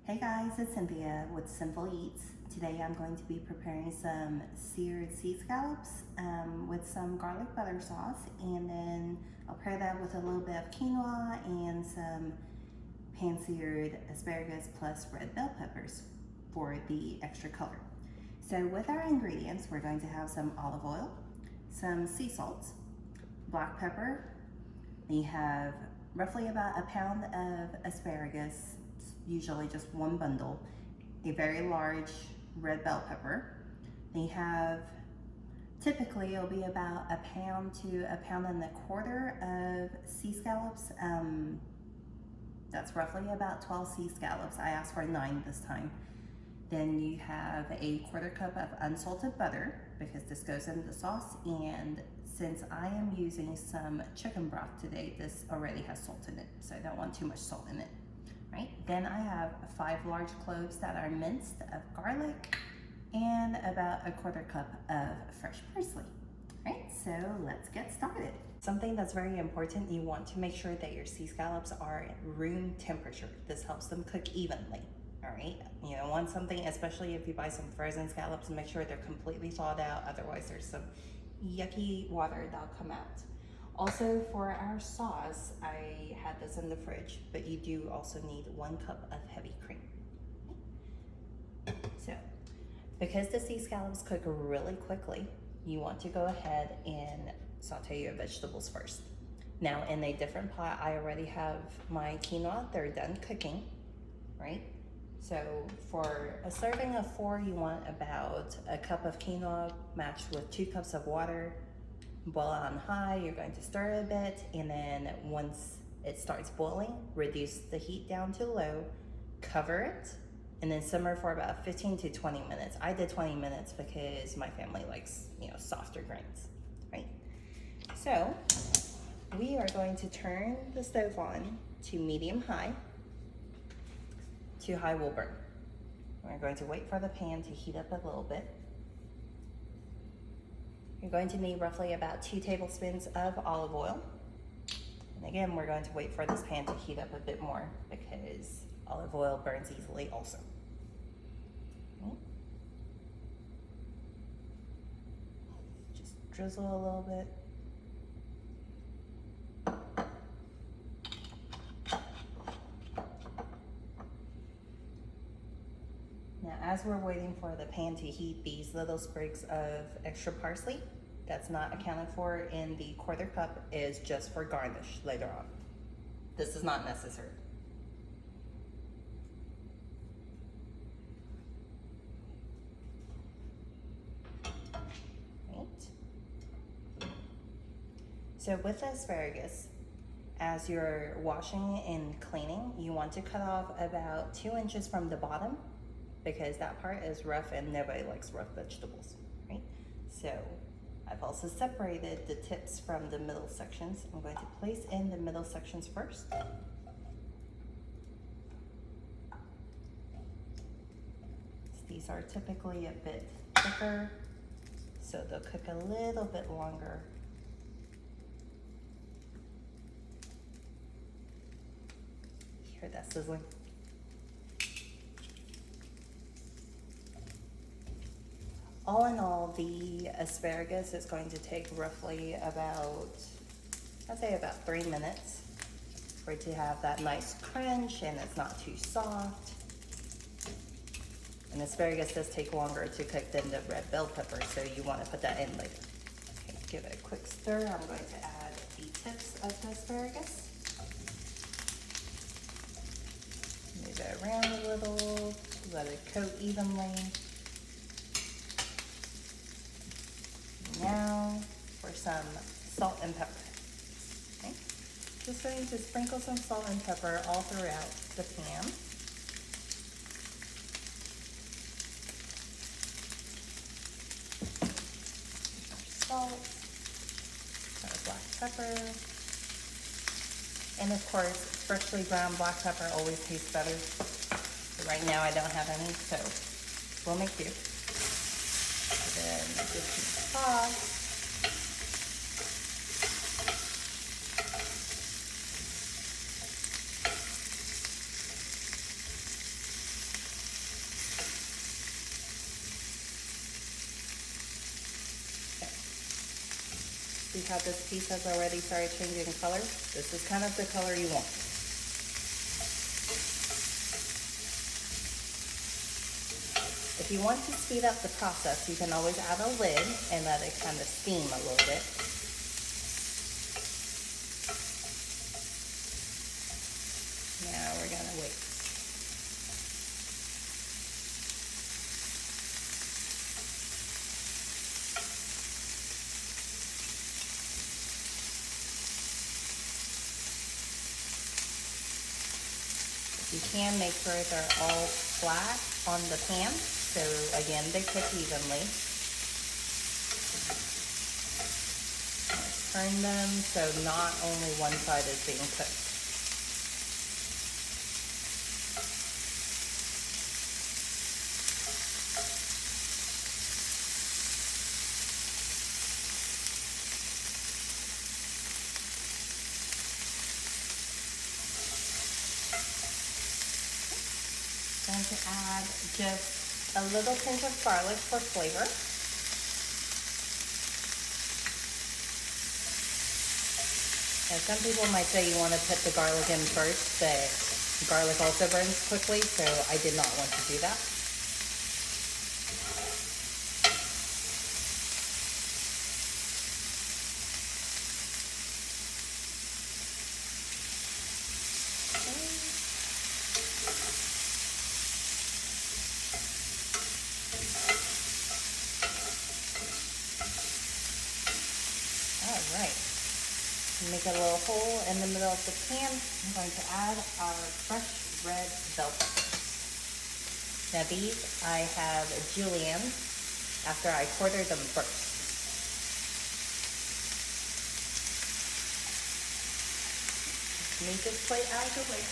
Hey guys, it's Cynthia with Cynful Eatz. Today I'm going to be preparing some seared sea scallops with some garlic butter sauce, and then I'll pair that with a little bit of quinoa and some pan-seared asparagus plus red bell peppers for the extra color. So with our ingredients, we're going to have some olive oil, some sea salt, black pepper. We have roughly about a pound of asparagus, usually just one bundle, a very large red bell pepper. They have, typically it'll be about a pound to a pound and a quarter of sea scallops. That's roughly about 12 sea scallops. I asked for 9 this time. Then you have a quarter cup of unsalted butter, because this goes in the sauce, and since I am using some chicken broth today, this already has salt in it, so I don't want too much salt in it. Right? Then I have 5 large cloves that are minced of garlic and about a quarter cup of fresh parsley. Right? So let's get started. Something that's very important, you want to make sure that your sea scallops are at room temperature. This helps them cook evenly. All right? You don't want something, especially if you buy some frozen scallops, make sure they're completely thawed out. Otherwise, there's some yucky water that'll come out. Also, for our sauce, I had this in the fridge, but you do also need 1 cup of heavy cream. So, because the sea scallops cook really quickly, you want to go ahead and saute your vegetables first. Now, in a different pot, I already have my quinoa. They're done cooking, right? So, for a serving of 4, you want about a cup of quinoa matched with 2 cups of water. Boil it on high, you're going to stir it a bit, and then once it starts boiling, reduce the heat down to low, cover it, and then simmer for about 15 to 20 minutes. I did 20 minutes because my family likes, softer grains, right? So, we are going to turn the stove on to medium-high. Too high will burn. We're going to wait for the pan to heat up a little bit. You're going to need roughly about 2 tablespoons of olive oil. And again, we're going to wait for this pan to heat up a bit more because olive oil burns easily also. Okay. Just drizzle a little bit. Now, as we're waiting for the pan to heat, these little sprigs of extra parsley that's not accounted for in the quarter cup is just for garnish later on. This is not necessary. Right. So with the asparagus, as you're washing and cleaning, you want to cut off about 2 inches from the bottom, because that part is rough and nobody likes rough vegetables, right? So I've also separated the tips from the middle sections. I'm going to place in the middle sections first. These are typically a bit thicker, so they'll cook a little bit longer. You hear that sizzling? All in all, the asparagus is going to take roughly about, I'd say about 3 minutes for it to have that nice crunch and it's not too soft. And asparagus does take longer to cook than the red bell pepper, so you want to put that in later. Okay, give it a quick stir. I'm going to add the tips of the asparagus. Move it around a little, let it coat evenly. Now for some salt and pepper. Okay. Just going to sprinkle some salt and pepper all throughout the pan. Salt, black pepper, and of course, freshly ground black pepper always tastes better. But right now I don't have any, so we'll make do. Then just some sauce. See how this piece has already started changing color? This is kind of the color you want. If you want to speed up the process, you can always add a lid and let it kind of steam a little bit. Now we're gonna wait. You can make sure they're all flat on the pan, so again, they cook evenly. Turn them so not only one side is being cooked. Going to add just a little pinch of garlic for flavor. Now, some people might say you want to put the garlic in first, but garlic also burns quickly, so I did not want to do that. Alright, make a little hole in the middle of the pan. I'm going to add our fresh red bell peppers. Now these I have julienned after I quarter them first. Move this plate out of the way.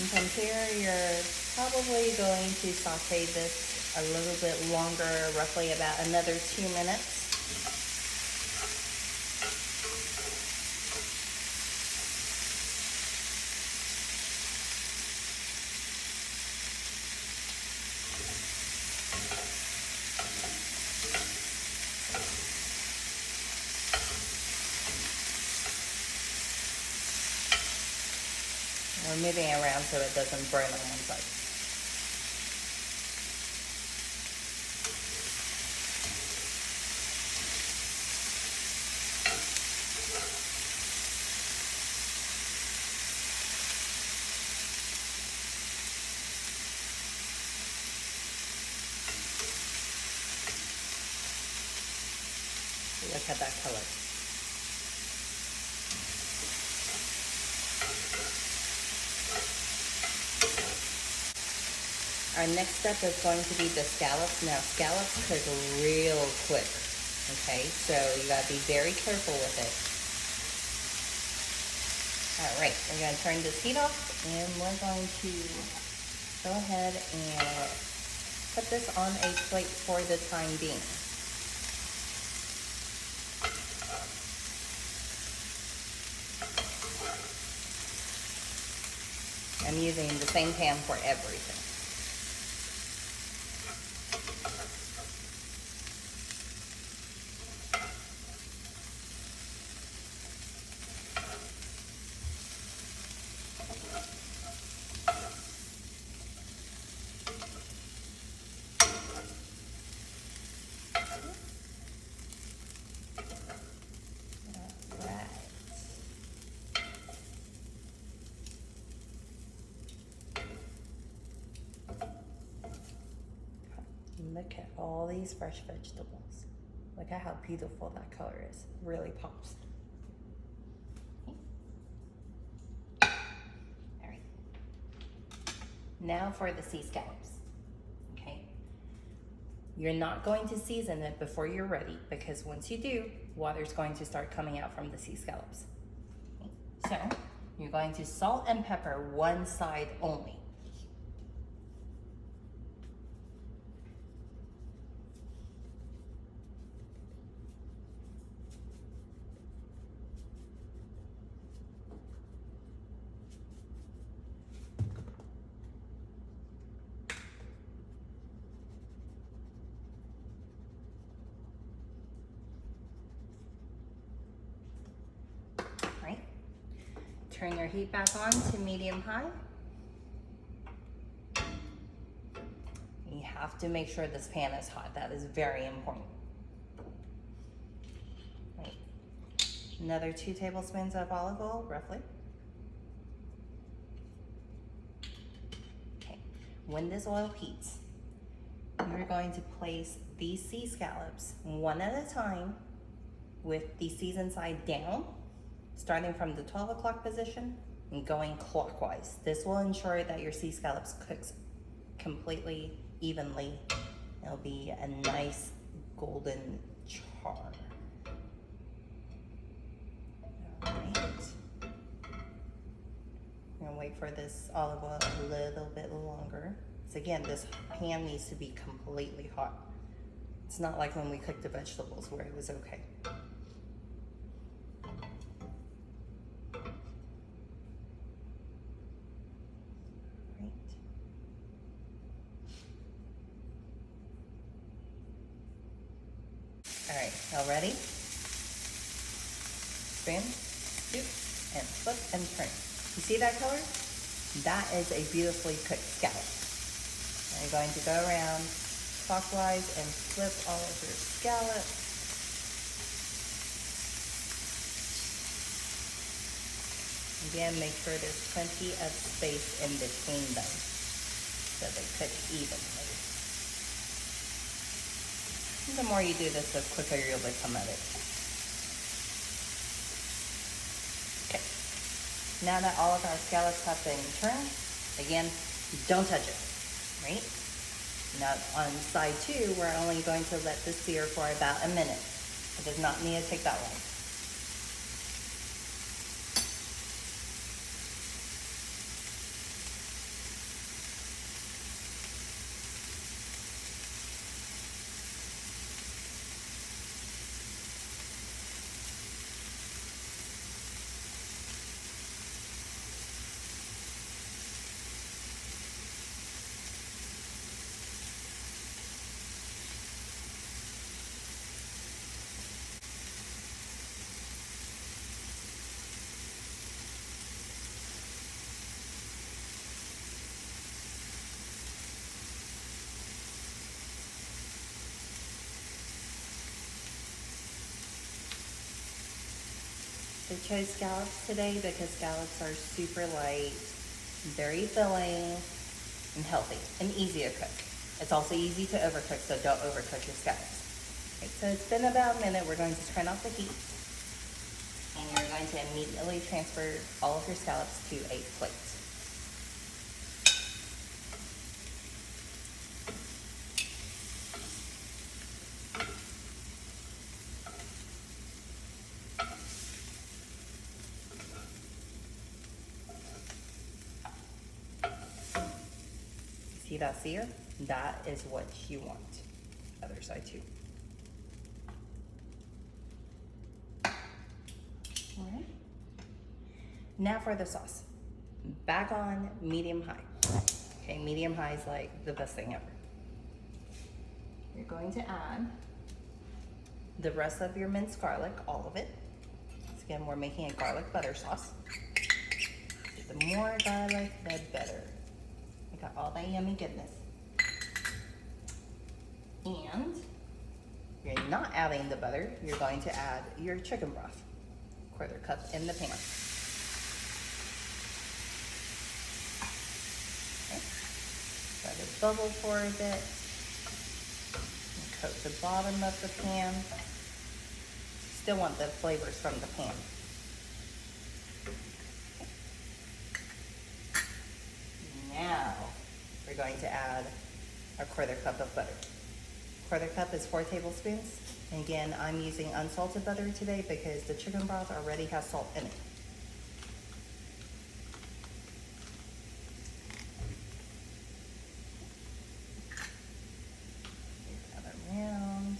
And from here, you're probably going to saute this a little bit longer, roughly about another 2 minutes. We're moving it around so it doesn't burn on one side. Look at that color. Our next step is going to be the scallops. Now, scallops cook real quick, okay? So you gotta be very careful with it. All right, we're gonna turn this heat off and we're going to go ahead and put this on a plate for the time being. I'm using the same pan for everything. Look at all these fresh vegetables. Look at how beautiful that color is. It really pops. Okay. All right. Now for the sea scallops. Okay. You're not going to season it before you're ready, because once you do, water's going to start coming out from the sea scallops. Okay. So you're going to salt and pepper one side only. turn your heat back on to medium-high. You have to make sure this pan is hot. That is very important. Right. Another 2 tablespoons of olive oil, roughly. Okay. When this oil heats, you're going to place these sea scallops one at a time with the seasoned side down, starting from the 12 o'clock position and going clockwise. This will ensure that your sea scallops cooks completely evenly. It'll be a nice golden char. All right. I'm gonna wait for this olive oil a little bit longer. So again, this pan needs to be completely hot. It's not like when we cooked the vegetables where it was okay. All right, y'all ready? Spin, scoop, and flip and turn. You see that color? That is a beautifully cooked scallop. I'm going to go around clockwise and flip all of your scallops. Again, make sure there's plenty of space in between them so they cook evenly. The more you do this, the quicker you'll become at it. Okay, now that all of our scallops have been turned, again, don't touch it, right? Now on side 2, we're only going to let this sear for about a minute. It does not need to take that long. I chose scallops today because scallops are super light, very filling, and healthy, and easy to cook. It's also easy to overcook, so don't overcook your scallops. Okay, so it's been about a minute. We're going to turn off the heat, and you're going to immediately transfer all of your scallops to a plate. See that sear? That is what you want. Other side too. All right. Now for the sauce. Back on medium-high. Okay, medium-high is like the best thing ever. You're going to add the rest of your minced garlic, all of it. So again, we're making a garlic butter sauce. The more garlic, the better. Got all that yummy goodness. And you're not adding the butter, you're going to add your chicken broth, 1/4 cup in the pan. Okay. Let it bubble for a bit. And coat the bottom of the pan. Still want the flavors from the pan. Now, we're going to add our 1/4 cup of butter. 1/4 cup is 4 tablespoons. And again, I'm using unsalted butter today because the chicken broth already has salt in it. Gather around,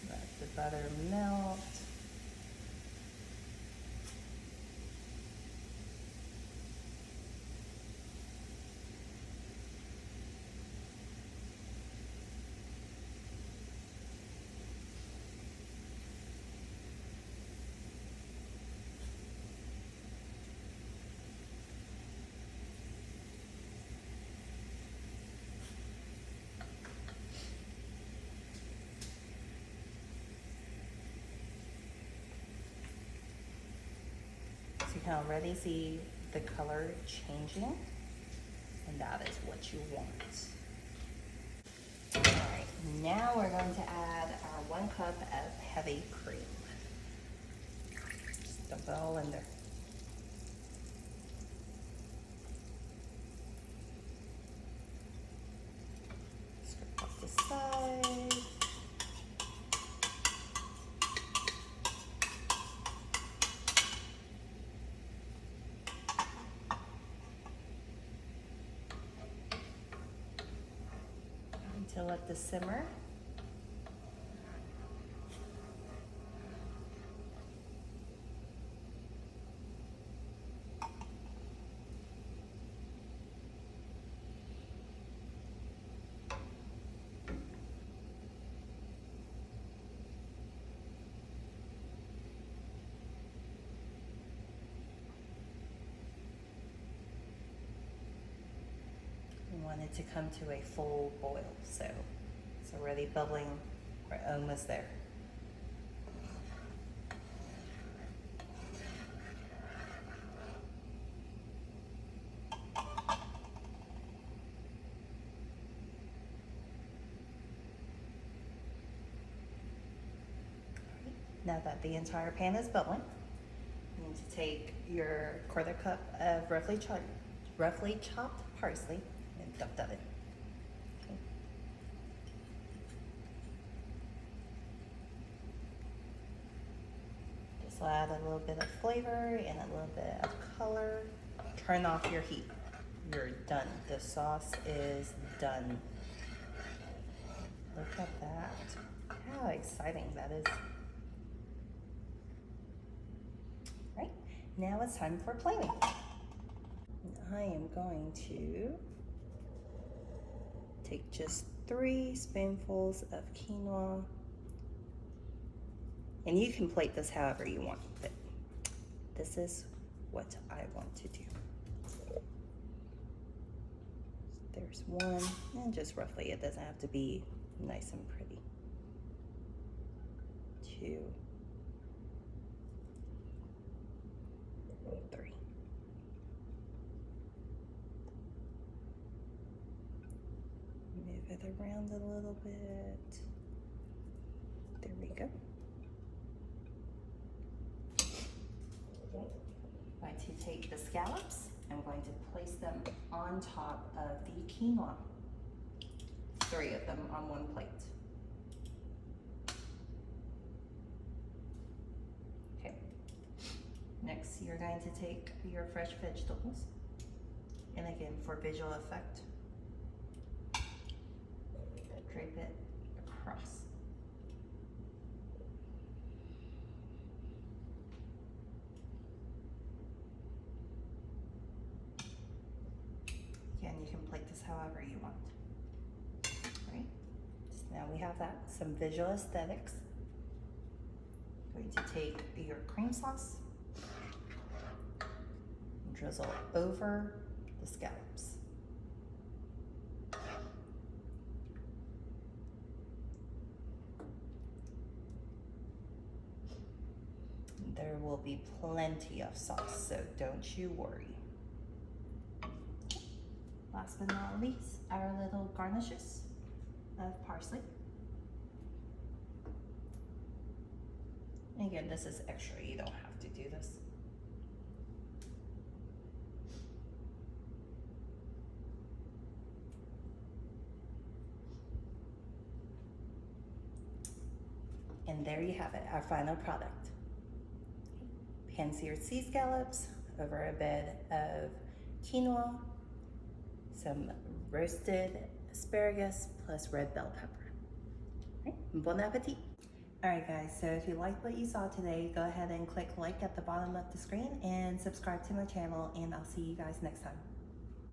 let the butter melt. So you can already see the color changing, and that is what you want. All right, now we're going to add our 1 cup of heavy cream. Just dump it all in there. Scrape off the side. To let this simmer. We want it to come to a full boil, so it's already bubbling. We're almost there. Now that the entire pan is bubbling, you need to take your 1/4 cup of roughly chopped parsley and dump that in. Okay. This will add a little bit of flavor and a little bit of color. Turn off your heat. You're done. The sauce is done. Look at that. How exciting that is. Right, now it's time for planing. I am going to take just 3 spoonfuls of quinoa. And you can plate this however you want, but this is what I want to do. There's 1, and just roughly, it doesn't have to be nice and pretty. 2, 3. Move it around a little bit. There we go. I'm going to take the scallops. I'm going to place them on top of the quinoa. 3 of them on 1 plate. Okay. Next, you're going to take your fresh vegetables, and again, for visual effect, drape it across. Again, you can plate this however you want. Right? So now we have that, some visual aesthetics. Going to take your cream sauce and drizzle over the scallops. There will be plenty of sauce, so don't you worry. Last but not least, our little garnishes of parsley. And again, this is extra, you don't have to do this. And there you have it, our final product. Pan-seared sea scallops over a bed of quinoa, some roasted asparagus plus red bell pepper. Right, bon appetit. All right guys, so if you liked what you saw today, go ahead and click like at the bottom of the screen and subscribe to my channel, and I'll see you guys next time.